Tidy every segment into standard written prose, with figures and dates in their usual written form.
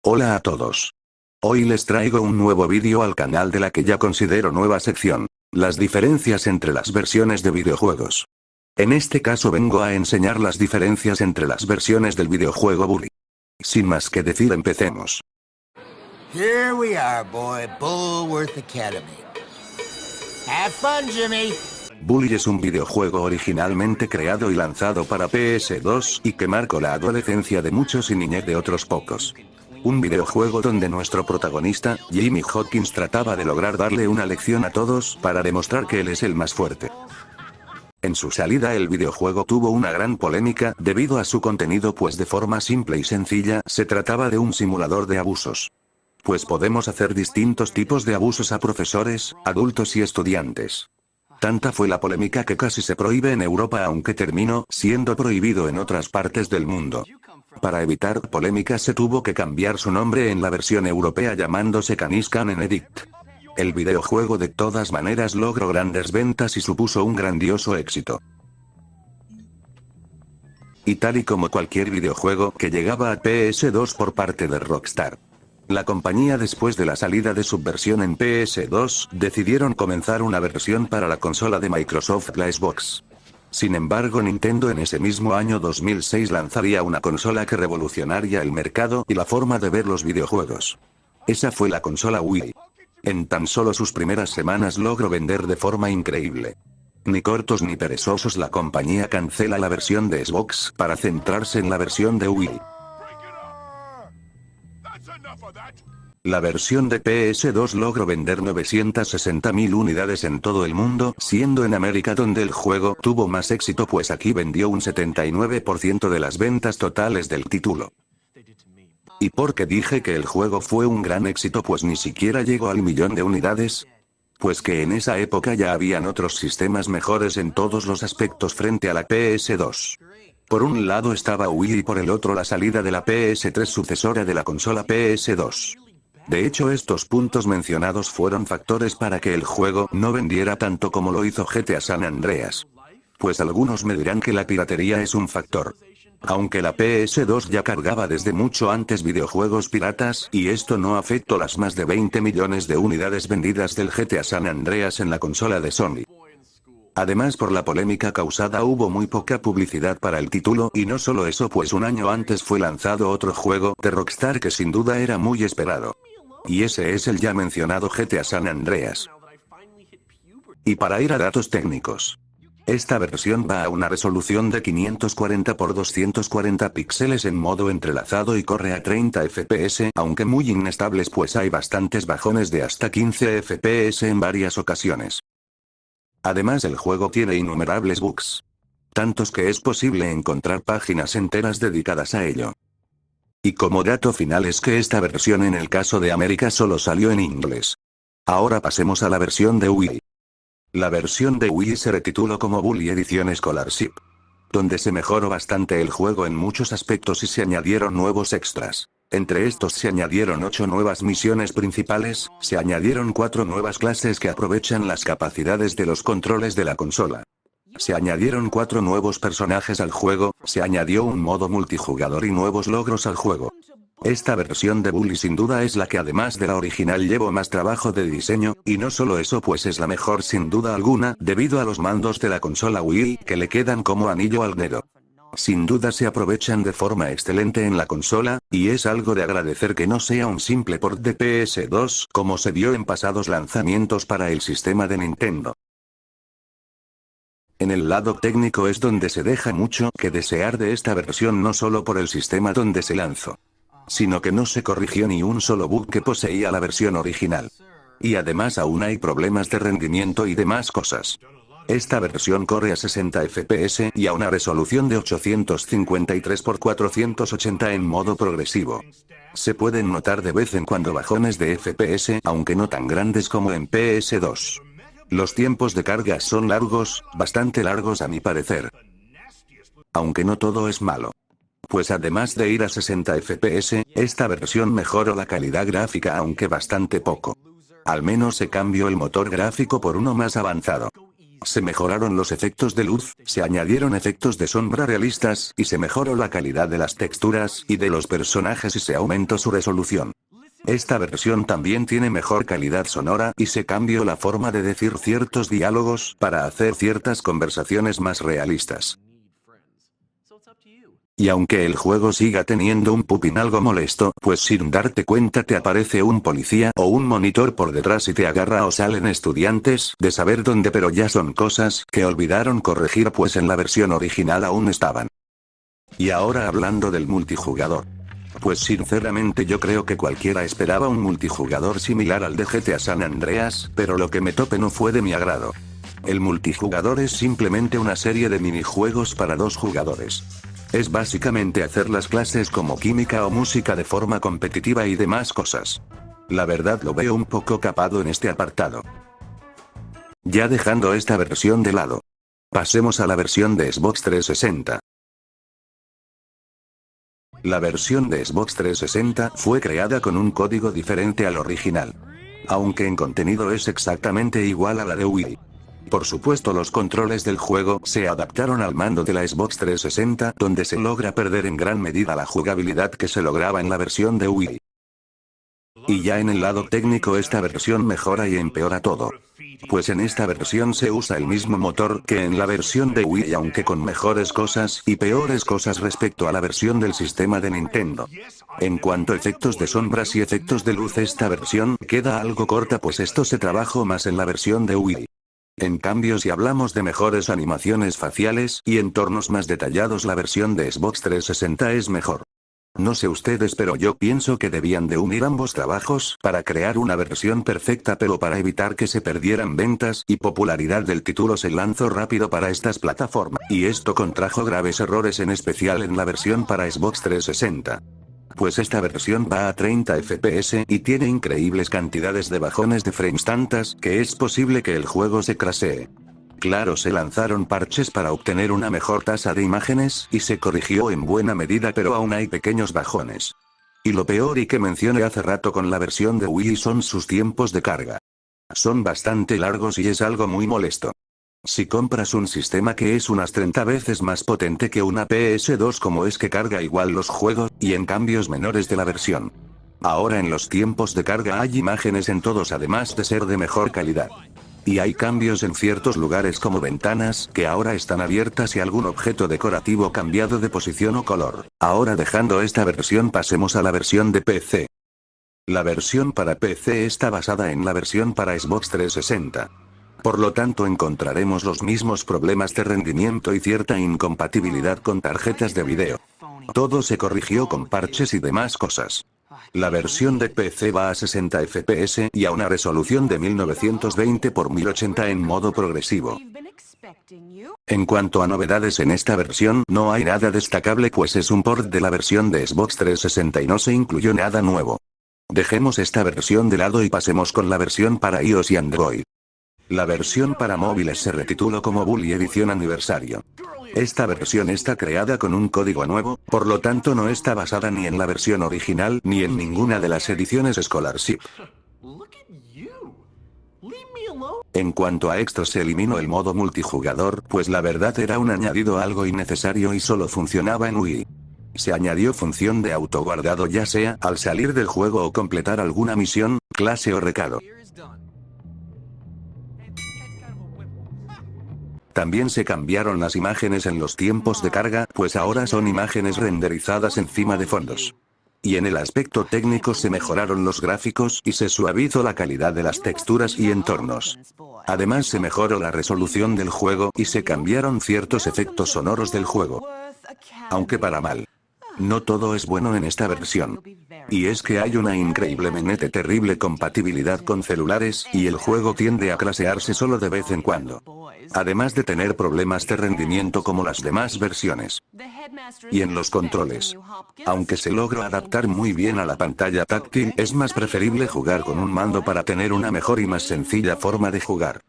Hola a todos. Hoy les traigo un nuevo vídeo al canal de la que ya considero nueva sección, las diferencias entre las versiones de videojuegos. En este caso vengo a enseñar las diferencias entre las versiones del videojuego Bully. Sin más que decir, empecemos. Here we are, boy, Bullworth Academy. Have fun, Jimmy. Bully es un videojuego originalmente creado y lanzado para PS2 y que marcó la adolescencia de muchos y niñez de otros pocos. Un videojuego donde nuestro protagonista, Jimmy Hawkins, trataba de lograr darle una lección a todos para demostrar que él es el más fuerte. En su salida el videojuego tuvo una gran polémica debido a su contenido, pues de forma simple y sencilla se trataba de un simulador de abusos. Pues podemos hacer distintos tipos de abusos a profesores, adultos y estudiantes. Tanta fue la polémica que casi se prohíbe en Europa, aunque terminó siendo prohibido en otras partes del mundo. Para evitar polémicas se tuvo que cambiar su nombre en la versión europea llamándose Canis Canem Edict. El videojuego de todas maneras logró grandes ventas y supuso un grandioso éxito. Y tal y como cualquier videojuego que llegaba a PS2 por parte de Rockstar, la compañía, después de la salida de su versión en PS2, decidieron comenzar una versión para la consola de Microsoft, la Xbox. Sin embargo, Nintendo en ese mismo año 2006 lanzaría una consola que revolucionaría el mercado y la forma de ver los videojuegos. Esa fue la consola Wii. En tan solo sus primeras semanas logró vender de forma increíble. Ni cortos ni perezosos, la compañía cancela la versión de Xbox para centrarse en la versión de Wii. La versión de PS2 logró vender 960.000 unidades en todo el mundo, siendo en América donde el juego tuvo más éxito, pues aquí vendió un 79% de las ventas totales del título. ¿Y por qué dije que el juego fue un gran éxito? Pues ni siquiera llegó al 1.000.000 de unidades. Pues que en esa época ya habían otros sistemas mejores en todos los aspectos frente a la PS2. Por un lado estaba Wii y por el otro la salida de la PS3, sucesora de la consola PS2. De hecho, estos puntos mencionados fueron factores para que el juego no vendiera tanto como lo hizo GTA San Andreas. Pues algunos me dirán que la piratería es un factor. Aunque la PS2 ya cargaba desde mucho antes videojuegos piratas, y esto no afectó las más de 20 millones de unidades vendidas del GTA San Andreas en la consola de Sony. Además, por la polémica causada hubo muy poca publicidad para el título, y no solo eso, pues un año antes fue lanzado otro juego de Rockstar que sin duda era muy esperado. Y ese es el ya mencionado GTA San Andreas. Y para ir a datos técnicos, esta versión va a una resolución de 540 x 240 píxeles en modo entrelazado y corre a 30 FPS, aunque muy inestables, pues hay bastantes bajones de hasta 15 FPS en varias ocasiones. Además, el juego tiene innumerables bugs. Tantos que es posible encontrar páginas enteras dedicadas a ello. Y como dato final es que esta versión en el caso de América solo salió en inglés. Ahora pasemos a la versión de Wii. La versión de Wii se retituló como Bully Edition Scholarship, donde se mejoró bastante el juego en muchos aspectos y se añadieron nuevos extras. Entre estos se añadieron 8 nuevas misiones principales, se añadieron 4 nuevas clases que aprovechan las capacidades de los controles de la consola. Se añadieron 4 nuevos personajes al juego, se añadió un modo multijugador y nuevos logros al juego. Esta versión de Bully sin duda es la que además de la original llevó más trabajo de diseño, y no solo eso, pues es la mejor sin duda alguna, debido a los mandos de la consola Wii, que le quedan como anillo al dedo. Sin duda se aprovechan de forma excelente en la consola, y es algo de agradecer que no sea un simple port de PS2, como se vio en pasados lanzamientos para el sistema de Nintendo. En el lado técnico es donde se deja mucho que desear de esta versión, no solo por el sistema donde se lanzó, sino que no se corrigió ni un solo bug que poseía la versión original. Y además aún hay problemas de rendimiento y demás cosas. Esta versión corre a 60 FPS y a una resolución de 853 x 480 en modo progresivo. Se pueden notar de vez en cuando bajones de FPS, aunque no tan grandes como en PS2. Los tiempos de carga son largos, bastante largos a mi parecer. Aunque no todo es malo. Pues además de ir a 60 FPS, esta versión mejoró la calidad gráfica, aunque bastante poco. Al menos se cambió el motor gráfico por uno más avanzado. Se mejoraron los efectos de luz, se añadieron efectos de sombra realistas, y se mejoró la calidad de las texturas y de los personajes y se aumentó su resolución. Esta versión también tiene mejor calidad sonora y se cambió la forma de decir ciertos diálogos para hacer ciertas conversaciones más realistas. Y aunque el juego siga teniendo un pupín algo molesto, pues sin darte cuenta te aparece un policía o un monitor por detrás y te agarra o salen estudiantes de saber dónde, pero ya son cosas que olvidaron corregir pues en la versión original aún estaban. Y ahora hablando del multijugador. Pues sinceramente yo creo que cualquiera esperaba un multijugador similar al de GTA San Andreas, pero lo que me tope no fue de mi agrado. El multijugador es simplemente una serie de minijuegos para 2 jugadores. Es básicamente hacer las clases como química o música de forma competitiva y demás cosas. La verdad lo veo un poco capado en este apartado. Ya dejando esta versión de lado. Pasemos a la versión de Xbox 360. La versión de Xbox 360 fue creada con un código diferente al original. Aunque en contenido es exactamente igual a la de Wii. Por supuesto los controles del juego se adaptaron al mando de la Xbox 360, donde se logra perder en gran medida la jugabilidad que se lograba en la versión de Wii. Y ya en el lado técnico esta versión mejora y empeora todo. Pues en esta versión se usa el mismo motor que en la versión de Wii, aunque con mejores cosas y peores cosas respecto a la versión del sistema de Nintendo. En cuanto a efectos de sombras y efectos de luz, esta versión queda algo corta, pues esto se trabajó más en la versión de Wii. En cambio, si hablamos de mejores animaciones faciales y entornos más detallados, la versión de Xbox 360 es mejor. No sé ustedes, pero yo pienso que debían de unir ambos trabajos para crear una versión perfecta, pero para evitar que se perdieran ventas y popularidad del título se lanzó rápido para estas plataformas, y esto contrajo graves errores, en especial en la versión para Xbox 360. Pues esta versión va a 30 FPS y tiene increíbles cantidades de bajones de frames, tantas que es posible que el juego se crashee. Claro, se lanzaron parches para obtener una mejor tasa de imágenes y se corrigió en buena medida, pero aún hay pequeños bajones. Y lo peor, y que mencioné hace rato con la versión de Wii, son sus tiempos de carga. Son bastante largos y es algo muy molesto. Si compras un sistema que es unas 30 veces más potente que una PS2, como es que carga igual los juegos, y en cambios menores de la versión. Ahora en los tiempos de carga hay imágenes en todos, además de ser de mejor calidad. Y hay cambios en ciertos lugares como ventanas, que ahora están abiertas, y algún objeto decorativo cambiado de posición o color. Ahora dejando esta versión, pasemos a la versión de PC. La versión para PC está basada en la versión para Xbox 360. Por lo tanto encontraremos los mismos problemas de rendimiento y cierta incompatibilidad con tarjetas de video. Todo se corrigió con parches y demás cosas. La versión de PC va a 60 FPS y a una resolución de 1920 x 1080 en modo progresivo. En cuanto a novedades en esta versión, no hay nada destacable, pues es un port de la versión de Xbox 360 y no se incluyó nada nuevo. Dejemos esta versión de lado y pasemos con la versión para iOS y Android. La versión para móviles se retituló como Bully Edición Aniversario. Esta versión está creada con un código nuevo, por lo tanto no está basada ni en la versión original ni en ninguna de las ediciones Scholarship. En cuanto a extras, se eliminó el modo multijugador, pues la verdad era un añadido algo innecesario y solo funcionaba en Wii. Se añadió función de autoguardado, ya sea al salir del juego o completar alguna misión, clase o recado. También se cambiaron las imágenes en los tiempos de carga, pues ahora son imágenes renderizadas encima de fondos. Y en el aspecto técnico se mejoraron los gráficos y se suavizó la calidad de las texturas y entornos. Además se mejoró la resolución del juego y se cambiaron ciertos efectos sonoros del juego. Aunque para mal. No todo es bueno en esta versión. Y es que hay una increíblemente terrible compatibilidad con celulares, y el juego tiende a crashearse solo de vez en cuando. Además de tener problemas de rendimiento como las demás versiones. Y en los controles. Aunque se logró adaptar muy bien a la pantalla táctil, es más preferible jugar con un mando para tener una mejor y más sencilla forma de jugar.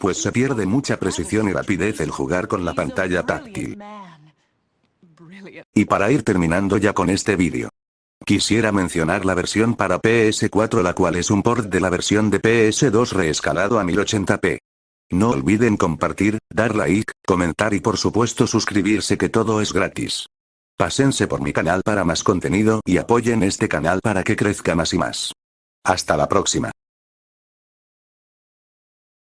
Pues se pierde mucha precisión y rapidez el jugar con la pantalla táctil. Y para ir terminando ya con este vídeo, quisiera mencionar la versión para PS4, la cual es un port de la versión de PS2 reescalado a 1080p. No olviden compartir, dar like, comentar y por supuesto suscribirse, que todo es gratis. Pásense por mi canal para más contenido y apoyen este canal para que crezca más y más. Hasta la próxima.